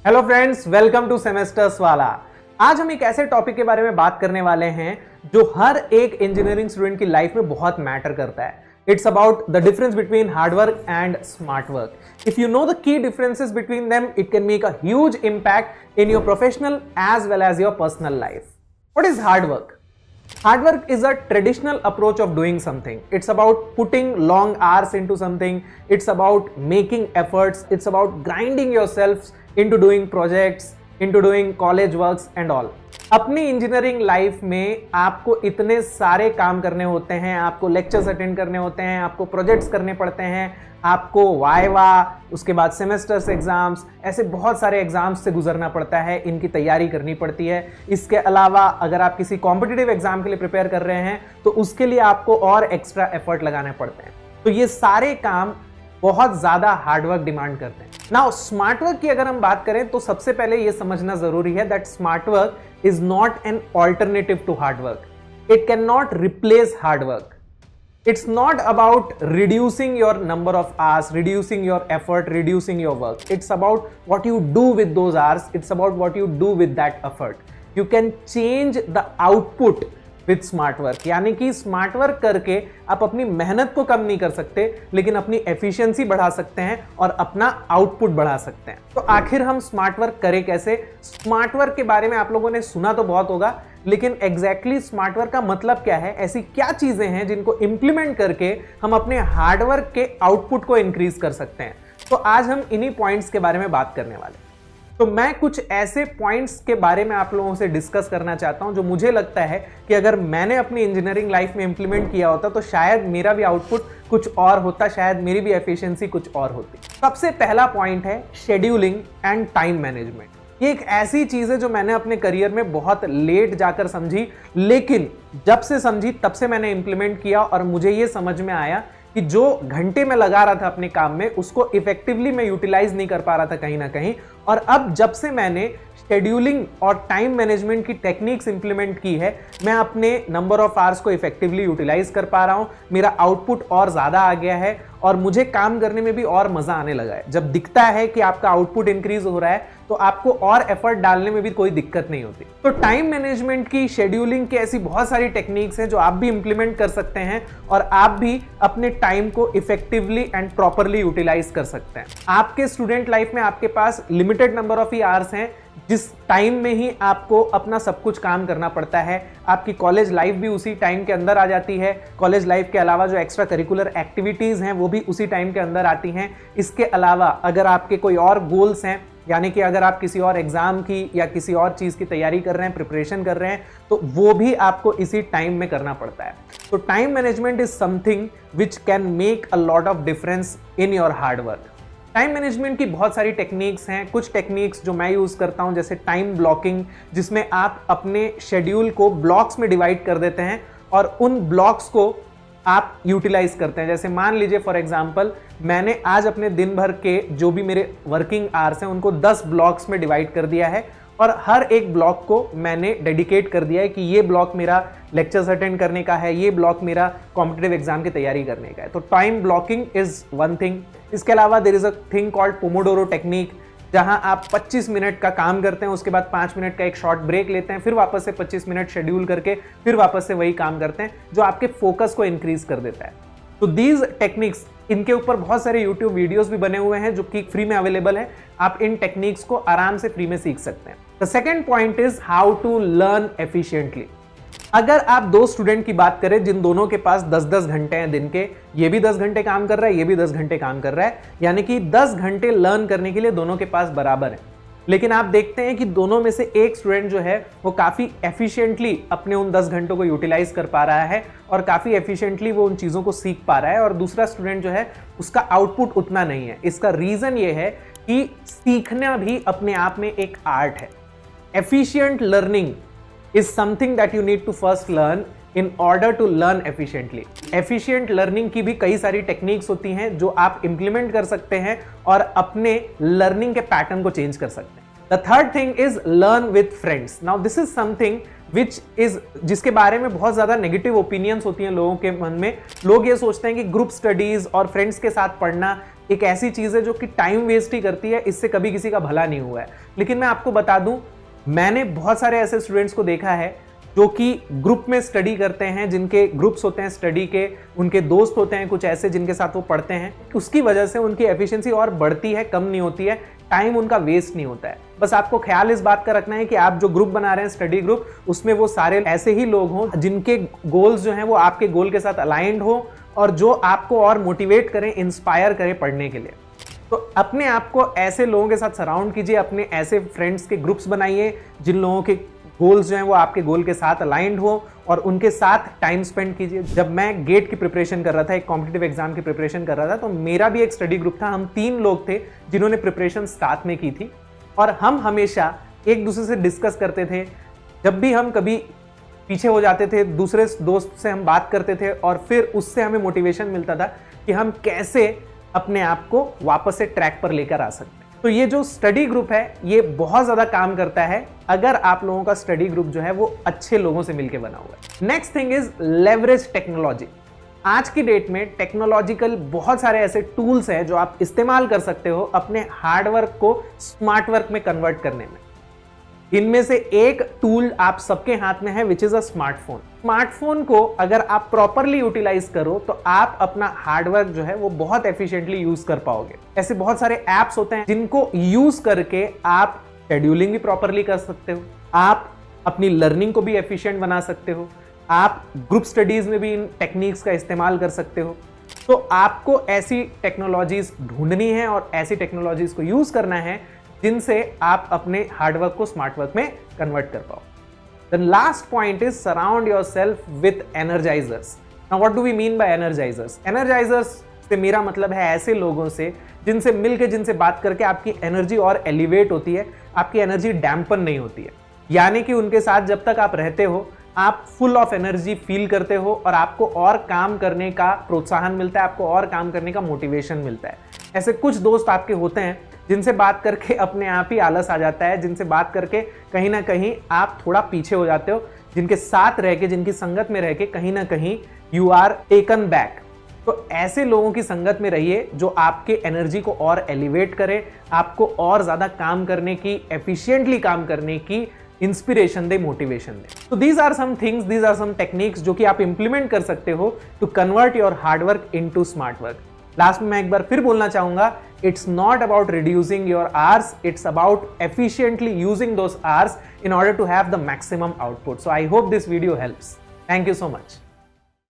Hello friends, welcome to semesters वाला। आज हम एक ऐसे टॉपिक के बारे में बात करने वाले हैं जो हर एक इंजीनियरिंग स्टूडेंट की लाइफ में बहुत मैटर करता है। It's about the difference between hard work and smart work. If you know the key differences between them, it can make a huge impact in your professional as well as your personal life. What is hard work? Hard work is a traditional approach of doing something. It's about putting long hours into something. It's about making efforts. It's about grinding yourselves into doing projects, into doing college works and all. अपनी engineering life में आपको इतने सारे काम करने होते हैं, आपको लेक्चर्स अटेंड करने होते हैं, आपको प्रोजेक्ट्स करने पड़ते हैं, आपको वाइवा, उसके बाद सेमेस्टर्स एग्जाम्स, ऐसे बहुत सारे एग्जाम्स से गुजरना पड़ता है, इनकी तैयारी करनी पड़ती है। इसके अलावा अगर आप किसी कॉम्पिटिटिव एग्जाम के लिए प्रिपेयर कर रहे हैं तो उसके लिए आपको और एक्स्ट्रा एफर्ट लगाने पड़ते हैं। तो ये सारे काम बहुत ज्यादा हार्डवर्क डिमांड करते हैं। नाउ स्मार्ट वर्क की अगर हम बात करें तो सबसे पहले ये समझना जरूरी है that smart work is not an alternative to hard work. It can not replace hard work. It's not about reducing your number of hours, reducing your effort, reducing your work. It's about what you do with those hours. It's about what you do with that effort. You can change the output with smart work. यानी कि smart work करके आप अपनी मेहनत को कम नहीं कर सकते, लेकिन अपनी एफिशिएंसी बढ़ा सकते हैं और अपना आउटपुट बढ़ा सकते हैं। तो आखिर हम स्मार्ट वर्क करें कैसे? स्मार्ट वर्क के बारे में आप लोगों ने सुना तो बहुत होगा, लेकिन एग्जैक्टली स्मार्ट वर्क का मतलब क्या है? ऐसी क्या चीजें हैं जिनको इंप्लीमेंट करके हम अपने हार्डवर्क के आउटपुट को इंक्रीज कर सकते हैं? तो आज हम इन्हीं पॉइंट्स के बारे में बात करने वाले हैं। तो मैं कुछ ऐसे पॉइंट्स के बारे में आप लोगों से डिस्कस करना चाहता हूं जो मुझे लगता है कि अगर मैंने अपनी इंजीनियरिंग लाइफ में इंप्लीमेंट किया होता तो शायद मेरा भी आउटपुट कुछ और होता, शायद मेरी भी एफिशिएंसी कुछ और होती। सबसे पहला पॉइंट है शेड्यूलिंग एंड टाइम मैनेजमेंट। ये एक ऐसी चीज है जो मैंने अपने करियर में बहुत लेट जाकर समझी, लेकिन जब से समझी तब से मैंने इंप्लीमेंट किया और मुझे ये समझ में आया कि जो घंटे में लगा रहा था अपने काम में उसको इफेक्टिवली मैं यूटिलाइज नहीं कर पा रहा था कहीं ना कहीं। और अब जब से मैंने शेड्यूलिंग और टाइम मैनेजमेंट की टेक्निक्स इंप्लीमेंट की है, मैं अपने नंबर ऑफ आवर्स को इफेक्टिवली यूटिलाइज कर पा रहा हूं। मेरा आउटपुट और ज्यादा आ गया है और मुझे काम करने में भी और मजा आने लगा है। जब दिखता है कि आपका आउटपुट इंक्रीज हो रहा है तो आपको और एफर्ट डालने में भी कोई दिक्कत नहीं होती। तो टाइम मैनेजमेंट की, शेड्यूलिंग की ऐसी बहुत सारी टेक्निक्स हैं जो आप भी इंप्लीमेंट कर सकते हैं और आप भी अपने टाइम को इफेक्टिवली एंड प्रॉपरली यूटिलाइज कर सकते हैं। आपके स्टूडेंट लाइफ में आपके पास लिमिटेड नंबर ऑफ आवर्स हैं जिस टाइम में ही आपको अपना सब कुछ काम करना पड़ता है। आपकी कॉलेज लाइफ भी उसी टाइम के अंदर आ जाती है। कॉलेज लाइफ के अलावा जो एक्स्ट्रा करिकुलर एक्टिविटीज हैं वो भी उसी टाइम के अंदर आती हैं। इसके अलावा अगर आपके कोई और गोल्स हैं, यानी कि अगर आप किसी और एग्जाम की या किसी और चीज की तैयारी कर रहे हैं, प्रिपरेशन कर रहे हैं, तो वो भी आपको इसी टाइम में करना पड़ता है। तो time management is something which can make a lot of difference in your hard work. Time management की बहुत सारी टेक्निक्स हैं। कुछ टेक्निक्स जो मैं यूज करता हूं जैसे टाइम ब्लॉकिंग, जिसमें आप अपने शेड्यूल को ब्लॉक्स में डिवाइड कर देते हैं और उन ब्लॉक्स को आप यूटिलाइज करते हैं। जैसे मान लीजिए फॉर एग्जांपल मैंने आज अपने दिन भर के जो भी मेरे वर्किंग आवर्स हैं उनको 10 ब्लॉक्स में डिवाइड कर दिया है और हर एक ब्लॉक को मैंने डेडिकेट कर दिया है कि ये ब्लॉक मेरा लेक्चर्स अटेंड करने का है, ये ब्लॉक मेरा कॉम्पिटिटिव एग्जाम की तैयारी करने का है। तो time blocking is one thing. इसके अलावा there is a thing called pomodoro technique, जहां आप 25 मिनट का काम करते हैं, उसके बाद 5 मिनट का एक शॉर्ट ब्रेक लेते हैं, फिर वापस से 25 मिनट शेड्यूल करके फिर वापस से वही काम करते हैं, जो आपके फोकस को इंक्रीज कर देता है। तो दीज टेक्निक्स, इनके ऊपर बहुत सारे यूट्यूब वीडियोस भी बने हुए हैं जो कि फ्री में अवेलेबल है। आप इन टेक्निक्स को आराम से फ्री में सीख सकते हैं। The second point is how to learn efficiently. अगर आप दो स्टूडेंट की बात करें जिन दोनों के पास 10-10 घंटे हैं दिन के, ये भी 10 घंटे काम कर रहा है, ये भी 10 घंटे काम कर रहा है, यानी कि 10 घंटे लर्न करने के लिए दोनों के पास बराबर है। लेकिन आप देखते हैं कि दोनों में से एक स्टूडेंट जो है वो काफी एफिशिएंटली अपने उन 10 घंटों को यूटिलाइज कर पा रहा है और काफी एफिशिएंटली वो उन चीजों को सीख पा रहा है, और दूसरा स्टूडेंट जो है उसका आउटपुट उतना नहीं है। इसका रीजन ये है कि सीखना भी अपने आप में एक आर्ट है। Efficient learning is something that you need to first learn in order to learn efficiently. Efficient learning की भी कई सारी टेक्निक्स होती हैं जो आप इंप्लीमेंट कर सकते हैं और अपने लर्निंग के पैटर्न को चेंज कर सकते हैं। The third thing is learn with friends. Now this is something जिसके बारे में बहुत ज्यादा नेगेटिव ओपिनियंस होती हैं लोगों के मन में। लोग ये सोचते हैं कि ग्रुप स्टडीज और फ्रेंड्स के साथ पढ़ना एक ऐसी चीज है जो कि टाइम वेस्ट ही करती है, इससे कभी किसी का भला नहीं हुआ है। लेकिन मैं आपको बता दूं, मैंने बहुत सारे ऐसे स्टूडेंट्स को देखा है जो कि ग्रुप में स्टडी करते हैं, जिनके ग्रुप्स होते हैं स्टडी के, उनके दोस्त होते हैं कुछ ऐसे जिनके साथ वो पढ़ते हैं, उसकी वजह से उनकी एफिशिएंसी और बढ़ती है, कम नहीं होती है, टाइम उनका वेस्ट नहीं होता है। बस आपको ख्याल इस बात का रखना है कि आप जो ग्रुप बना रहे हैं स्टडी ग्रुप, उसमें वो सारे ऐसे ही लोग हों जिनके गोल्स जो हैं वो आपके गोल के साथ अलाइंड हो और जो आपको और मोटिवेट करें, इंस्पायर करें पढ़ने के लिए। तो अपने आप को ऐसे लोगों के साथ सराउंड कीजिए, अपने ऐसे फ्रेंड्स के ग्रुप्स बनाइए जिन लोगों के गोल्स जो हैं वो आपके गोल के साथ अलाइंड हो, और उनके साथ टाइम स्पेंड कीजिए। जब मैं गेट की प्रिपरेशन कर रहा था, एक कॉम्पिटिटिव एग्जाम की प्रिपरेशन कर रहा था, तो मेरा भी एक स्टडी ग्रुप था। हम 3 लोग थे जिन्होंने प्रिपरेशन साथ में की थी, और हम हमेशा एक दूसरे से डिस्कस करते थे। जब भी हम कभी पीछे हो जाते थे, दूसरे दोस्त से हम बात करते थे, और फिर उससे हमें मोटिवेशन मिलता था कि हम कैसे अपने आप को वापस से ट्रैक पर लेकर आ सकते हैं। तो ये जो स्टडी ग्रुप है ये बहुत ज्यादा काम करता है अगर आप लोगों का स्टडी ग्रुप जो है वो अच्छे लोगों से मिलकर बना हुआ है। Next thing is leverage technology. आज की डेट में टेक्नोलॉजिकल बहुत सारे ऐसे टूल्स हैं जो आप इस्तेमाल कर सकते हो अपने हार्डवर्क को स्मार्ट वर्क में कन्वर्ट करने में। इनमें से एक टूल आप सबके हाथ में है, which is a smartphone. Smartphone को अगर आप प्रॉपरली यूटिलाइज करो तो आप अपना हार्डवर्क जो है वो बहुत एफिशिएंटली यूज कर पाओगे। ऐसे बहुत सारे एप्स होते हैं जिनको यूज करके आप शेड्यूलिंग भी प्रॉपरली कर सकते हो, आप अपनी लर्निंग को भी एफिशिएंट बना सकते हो, आप ग्रुप स्टडीज में भी इन टेक्निक्स का इस्तेमाल कर सकते हो। तो आपको ऐसी टेक्नोलॉजीज ढूंढनी है और ऐसी टेक्नोलॉजीज को यूज करना है जिनसे आप अपने हार्डवर्क को स्मार्ट वर्क में कन्वर्ट कर पाओ। The last point is surround yourself with energisers. Now what do we mean by energisers? Energisers से मेरा मतलब है ऐसे लोगों से जिनसे मिलकर, जिनसे बात करके आपकी एनर्जी और एलिवेट होती है, आपकी एनर्जी डैम्पन नहीं होती है। यानी कि उनके साथ जब तक आप रहते हो आप फुल ऑफ एनर्जी फील करते हो और आपको और काम करने का प्रोत्साहन मिलता है, आपको और काम करने का मोटिवेशन मिलता है। ऐसे कुछ दोस्त आपके होते हैं जिनसे बात करके अपने आप ही आलस आ जाता है, जिनसे बात करके कहीं ना कहीं आप थोड़ा पीछे हो जाते हो, जिनके साथ रह के, जिनकी संगत में रह के कहीं ना कहीं यू आर टेकन बैक। तो ऐसे लोगों की संगत में रहिए जो आपके एनर्जी को और एलिवेट करे, आपको और ज्यादा काम करने की, एफिशिएंटली काम करने की इंस्पिरेशन दे, मोटिवेशन दे। तो these are some things, these are some techniques जो कि आप इंप्लीमेंट कर सकते हो to convert your hard work into smart work. लास्ट में मैं एक बार फिर बोलना चाहूंगा, it's not about reducing your hours, it's about efficiently using those hours in order to have the maximum output. So I hope this video helps. Thank you so much.